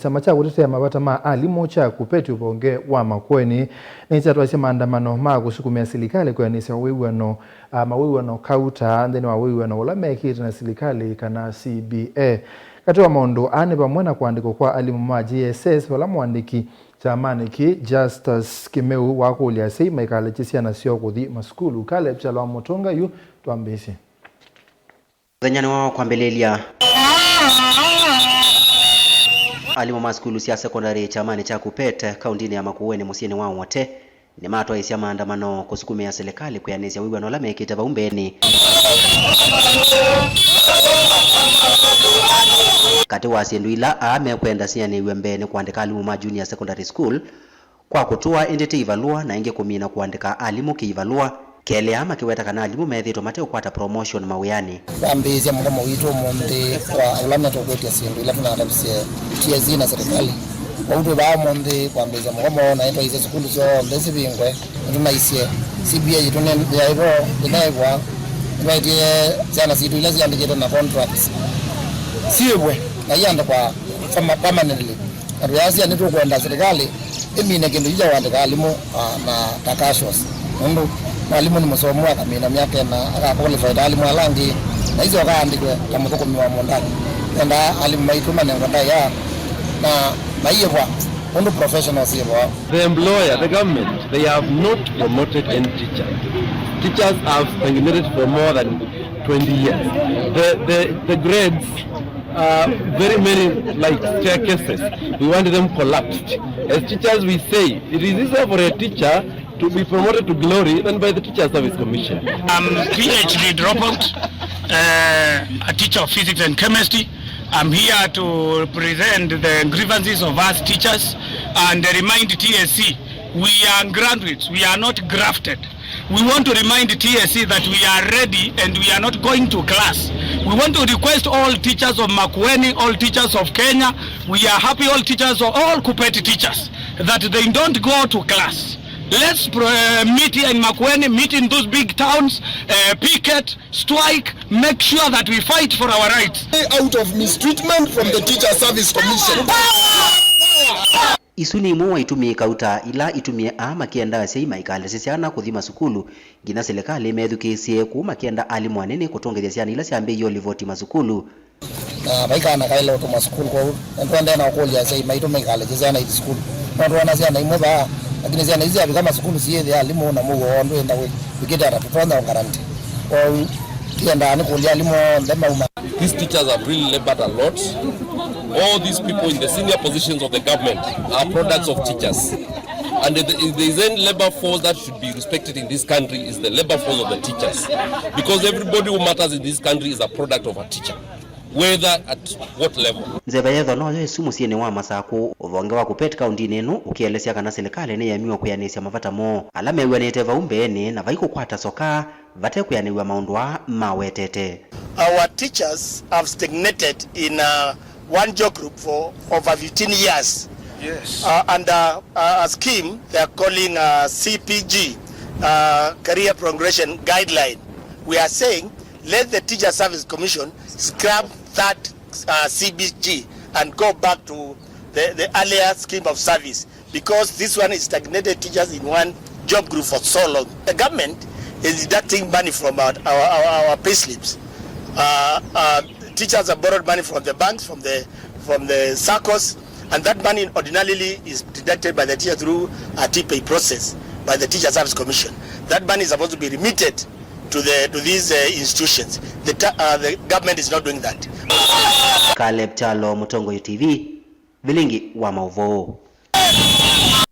Chama cha kutetea mabata ma alimu cha kupeti ubonge wa Makueni ni chatwa maandamano ma kusukumia serikali kuyanisa mawiwano kauta ndeni wawiwano ulamekita na serikali kana CBA katiwa maundu ane pamwena kuandiko kwa alimu ma GSS wala muandiki chamaniki Justus Kimeu wakulia seima ikalechisia na sio kuthi maskulu kale pchalwa motonga yu tuambesi Ganyani wao kwambelelia alimu maskulu sia sekondari chamani cha kupete kaundini ya Makueni musieni wao wote ni matwa isia maandamano kusukumia serikali kuyanisia wiwano la mekita baumbeni kati wasiendu ila amekwenda siani wembeni kuandika alimu ma junior secondary school kwa kutua endete ivalua na inge kumina kuandika alimu kiivalua kele ama kiweta kana alimu methito mateo kwata promotion mawiyani ambezi mgomo wito monde kwa ulamna tokwetia sindu ila tunadabisia TSC na serikali wauto ba monde kwa ambezi mgomo na ito hizo skulu zo ndezi bingwe tunaisie CBA yitune ya hivyo inaigwa ndio sana situ ila ziandike na contracts siwe na yanda kwa permanently ariasi anitu kwenda serikali emine kindu ija wandika alimu na takashos ndo alimu ni msomo wa kamina miaka na akaqualify alimu alangi na hizo akaandikwe kama tuko miwa ndani enda alimu maituma na nganda ya na maiye kwa ndo professionals hiyo. The employer, the government, they have not promoted any teacher. Teachers have stagnated for more than 20 years. The grades very many like staircases. We want them collapsed. As teachers we say, it is easier for a teacher to be promoted to glory than by the Teacher Service Commission. I'm PhD dropout, a teacher of physics and chemistry. I'm here to present the grievances of us teachers and remind TSC we are graduates, we are not grafted. We want to remind TSC that we are ready and we are not going to class. We want to request all teachers of Makueni, all teachers of Kenya, we are happy all teachers of all Kupeti teachers that they don't go to class. Let's meet here in Makueni, meet in those big towns, picket, strike, make sure that we fight for our rights. Out of mistreatment from the Teacher Service Commission. Isuni muwa itumie kauta ila itumie ama kienda seima ikalesesiana kuthima sukulu gina serikali medukesie kuma kienda alimu anene kutongezea siana ila siambe yo livoti masukulu na baika na kaile to masukulu kwa kwenda na kulia seima itumie ikalesesiana hizi sukulu watu wanasiana imoba lakini siana hizi kama sukulu siye ya alimu na mugo ndo enda we bigeta atatuona garanti kwa kienda ni kulia alimu ndema uma. These teachers have really labored a lot. All these people in the senior positions of the government are products of teachers. And if there is any labor force that should be respected in this country is the labor force of the teachers. Because everybody who matters in this country is a product of a teacher. Whether at what level. Nzebayetho no yesu musieni wa Masako uvonge wa Kupeti kaunti nenu ukielesia kana serikali ne yamiwa kuyanesia mavata mo alame wenete vaumbeni na vaiku kwata soka vate kuyaniwa maundwa mawetete. Our teachers have stagnated in one job group for over 15 years. Yes. Under a scheme they are calling CPG, Career Progression Guideline. We are saying let the Teacher Service Commission scrap that CPG and go back to the earlier scheme of service because this one is stagnated teachers in one job group for so long. The government is deducting money from our pay slips. Teachers have borrowed money from the banks, from the SACCOs, and that money ordinarily is deducted by the teacher through a TPay process by the Teacher Service Commission. That money is supposed to be remitted to these institutions. The government is not doing that. Caleb Chalo, Mutongo TV, Vilingi wa Mauvoo.